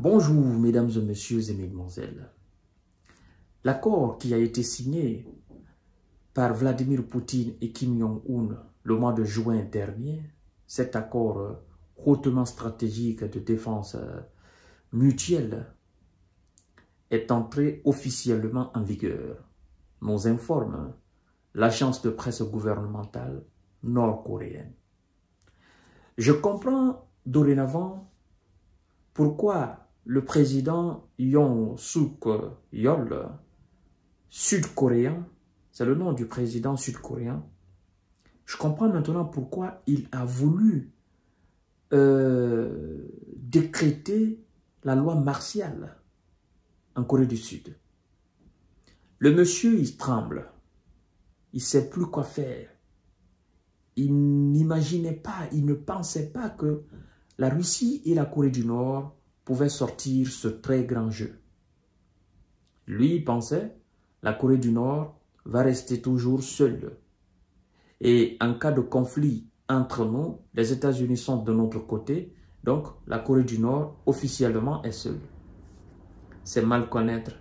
Bonjour mesdames et messieurs et mesdemoiselles. L'accord qui a été signé par Vladimir Poutine et Kim Jong-un le mois de juin dernier, cet accord hautement stratégique de défense mutuelle, est entré officiellement en vigueur, nous informe l'agence de presse gouvernementale nord-coréenne. Je comprends dorénavant pourquoi le président Yoon Suk Yeol, sud-coréen, c'est le nom du président sud-coréen, je comprends maintenant pourquoi il a voulu décréter la loi martiale en Corée du Sud. Le monsieur, il tremble. Il ne sait plus quoi faire. Il n'imaginait pas, il ne pensait pas que la Russie et la Corée du Nord pouvaient sortir ce très grand jeu. Lui, il pensait, la Corée du Nord va rester toujours seule. Et en cas de conflit entre nous, les États-Unis sont de notre côté, donc la Corée du Nord officiellement est seule. C'est mal connaître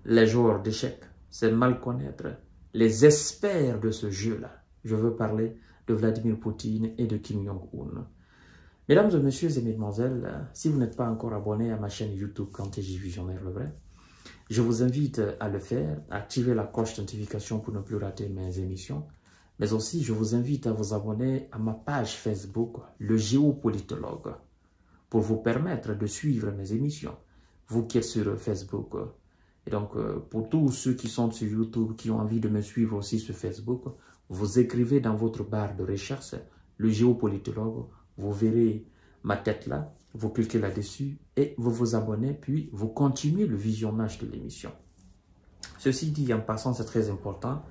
les joueurs d'échecs, c'est mal connaître les experts de ce jeu-là. Je veux parler de Vladimir Poutine et de Kim Jong-un. Mesdames et messieurs et mesdemoiselles, si vous n'êtes pas encore abonné à ma chaîne YouTube Kanteji Visionnaire le vrai, je vous invite à le faire, à activer la cloche de notification pour ne plus rater mes émissions. Mais aussi, je vous invite à vous abonner à ma page Facebook, le géopolitologue, pour vous permettre de suivre mes émissions, vous qui êtes sur Facebook. Et donc, pour tous ceux qui sont sur YouTube, qui ont envie de me suivre aussi sur Facebook, vous écrivez dans votre barre de recherche, le géopolitologue, vous verrez ma tête là, vous cliquez là-dessus et vous vous abonnez, puis vous continuez le visionnage de l'émission. Ceci dit, en passant, c'est très important,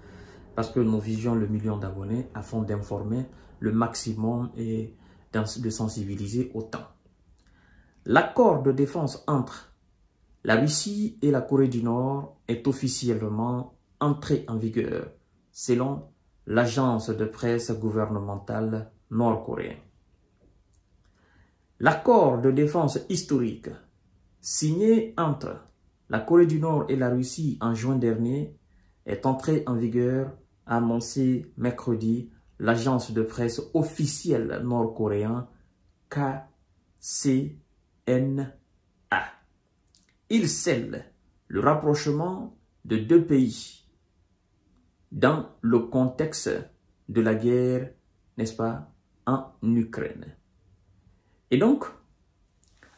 parce que nous visions le million d'abonnés afin d'informer le maximum et de sensibiliser autant. L'accord de défense entre la Russie et la Corée du Nord est officiellement entré en vigueur, selon l'agence de presse gouvernementale nord-coréenne. L'accord de défense historique signé entre la Corée du Nord et la Russie en juin dernier est entré en vigueur, a annoncé mercredi l'agence de presse officielle nord-coréenne KCNA. Il scelle le rapprochement de deux pays dans le contexte de la guerre, n'est-ce pas, en Ukraine. Et donc,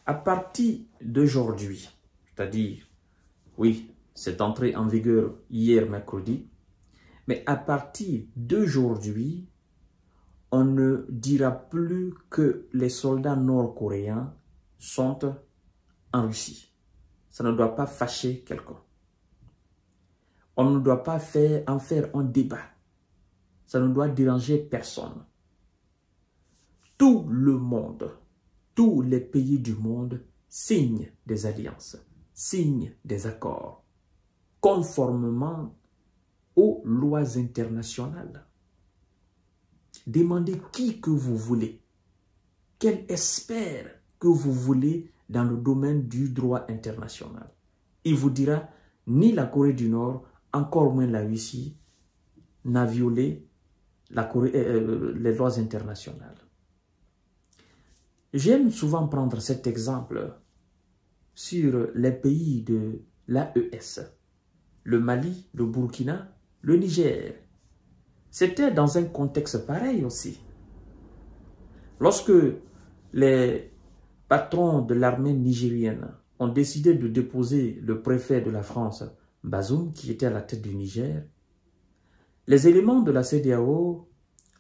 à partir d'aujourd'hui, c'est-à-dire, oui, c'est entré en vigueur hier mercredi, mais à partir d'aujourd'hui, on ne dira plus que les soldats nord-coréens sont en Russie. Ça ne doit pas fâcher quelqu'un. On ne doit pas en faire un débat. Ça ne doit déranger personne. Tout le monde, tous les pays du monde signent des alliances, signent des accords, conformément aux lois internationales. Demandez qui que vous voulez, quel expert que vous voulez dans le domaine du droit international. Il vous dira, ni la Corée du Nord, encore moins la Russie, n'a violé les lois internationales. J'aime souvent prendre cet exemple sur les pays de l'AES, le Mali, le Burkina, le Niger. C'était dans un contexte pareil aussi. Lorsque les patrons de l'armée nigérienne ont décidé de déposer le préfet de la France, Bazoum, qui était à la tête du Niger, les éléments de la CEDEAO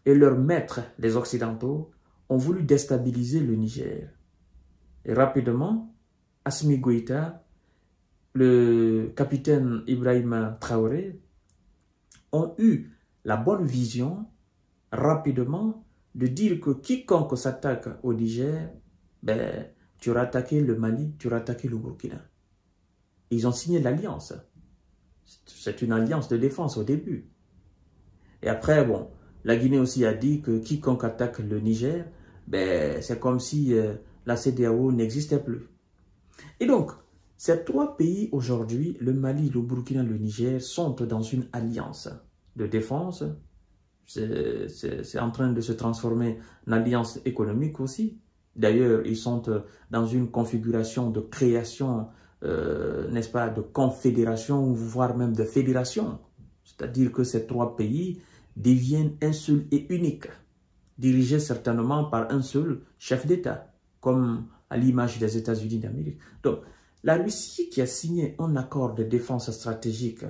et leurs maîtres, les Occidentaux, ont voulu déstabiliser le Niger. Et rapidement, Assimi Goïta, le capitaine Ibrahima Traoré, ont eu la bonne vision, rapidement, de dire que quiconque s'attaque au Niger, ben, tu auras attaqué le Mali, tu auras attaqué le Burkina. Ils ont signé l'alliance. C'est une alliance de défense au début. Et après, bon, la Guinée aussi a dit que quiconque attaque le Niger, ben, c'est comme si la CEDEAO n'existait plus. Et donc, ces trois pays aujourd'hui, le Mali, le Burkina, le Niger, sont dans une alliance de défense. C'est en train de se transformer en alliance économique aussi. D'ailleurs, ils sont dans une configuration de création, n'est-ce pas, de confédération, voire même de fédération. C'est-à-dire que ces trois pays deviennent un seul et unique, dirigés certainement par un seul chef d'État, comme à l'image des États-Unis d'Amérique. Donc, la Russie qui a signé un accord de défense stratégique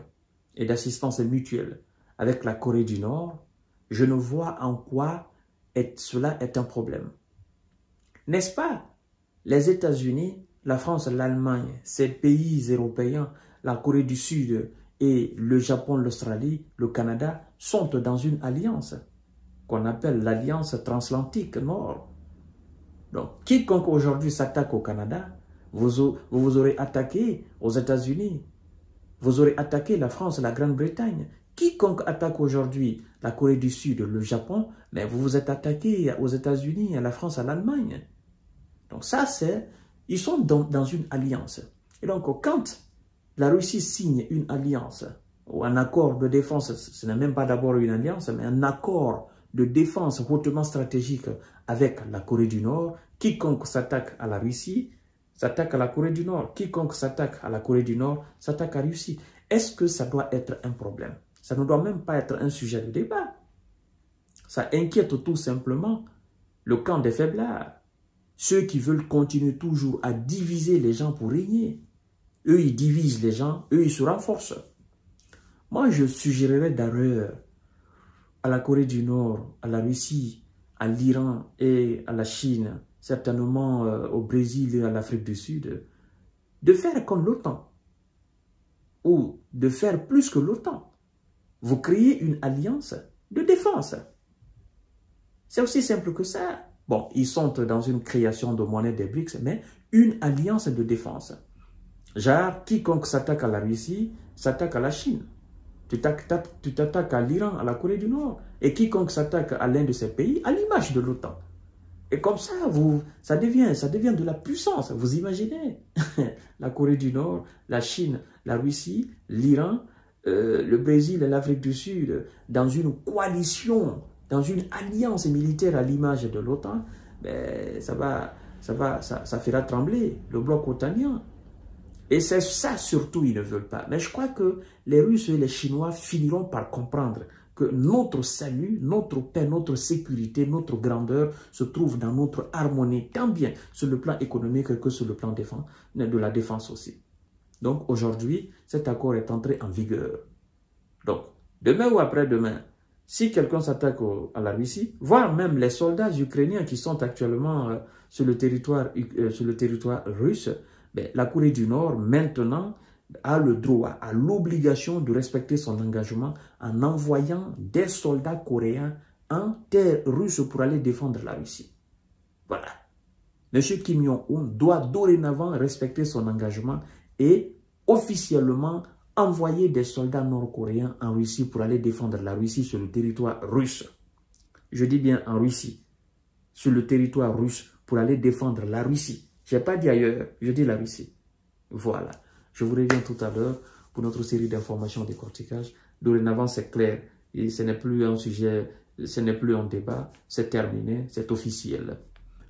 et d'assistance mutuelle avec la Corée du Nord, je ne vois en quoi cela est un problème. N'est-ce pas? Les États-Unis, la France, l'Allemagne, ces pays européens, la Corée du Sud et le Japon, l'Australie, le Canada sont dans une alliance qu'on appelle l'Alliance transatlantique Nord. Donc, quiconque aujourd'hui s'attaque au Canada, vous aurez attaqué aux États-Unis, vous aurez attaqué la France, la Grande-Bretagne. Quiconque attaque aujourd'hui la Corée du Sud, le Japon, mais vous vous êtes attaqué aux États-Unis, à la France, à l'Allemagne. Donc ça, ils sont dans une alliance. Et donc, quand la Russie signe une alliance ou un accord de défense, ce n'est même pas d'abord une alliance, mais un accord de défense hautement stratégique avec la Corée du Nord, quiconque s'attaque à la Russie, s'attaque à la Corée du Nord. Quiconque s'attaque à la Corée du Nord, s'attaque à la Russie. Est-ce que ça doit être un problème? Ça ne doit même pas être un sujet de débat. Ça inquiète tout simplement le camp des faiblards. Ceux qui veulent continuer toujours à diviser les gens pour régner. Eux, ils divisent les gens, eux, ils se renforcent. Moi, je suggérerais d'ailleurs à la Corée du Nord, à la Russie, à l'Iran et à la Chine, certainement au Brésil et à l'Afrique du Sud, de faire comme l'OTAN, ou de faire plus que l'OTAN. Vous créez une alliance de défense. C'est aussi simple que ça. Bon, ils sont dans une création de monnaie des BRICS, mais une alliance de défense. Genre, quiconque s'attaque à la Russie, s'attaque à la Chine. Tu t'attaques à l'Iran, à la Corée du Nord. Et quiconque s'attaque à l'un de ces pays, à l'image de l'OTAN. Et comme ça, ça devient de la puissance. Vous imaginez la Corée du Nord, la Chine, la Russie, l'Iran, le Brésil et l'Afrique du Sud dans une coalition, dans une alliance militaire à l'image de l'OTAN, ben, ça fera trembler le bloc otanien. Et c'est ça surtout ils ne veulent pas. Mais je crois que les Russes et les Chinois finiront par comprendre que notre salut, notre paix, notre sécurité, notre grandeur se trouve dans notre harmonie, tant bien sur le plan économique que sur le plan de la défense aussi. Donc aujourd'hui, cet accord est entré en vigueur. Donc, demain ou après-demain, si quelqu'un s'attaque à la Russie, voire même les soldats ukrainiens qui sont actuellement sur le territoire russe, ben, la Corée du Nord, maintenant, a le droit, a l'obligation de respecter son engagement en envoyant des soldats coréens en terre russe pour aller défendre la Russie. Voilà. M. Kim Jong-un doit dorénavant respecter son engagement et officiellement envoyer des soldats nord-coréens en Russie pour aller défendre la Russie sur le territoire russe. Je dis bien en Russie, sur le territoire russe pour aller défendre la Russie. Je n'ai pas dit ailleurs, je dis la Russie. Voilà. Je vous reviens tout à l'heure pour notre série d'informations de décortiquage. Dorénavant, c'est clair. Et ce n'est plus un sujet, ce n'est plus un débat. C'est terminé, c'est officiel.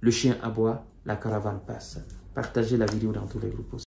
Le chien aboie, la caravane passe. Partagez la vidéo dans tous les groupes.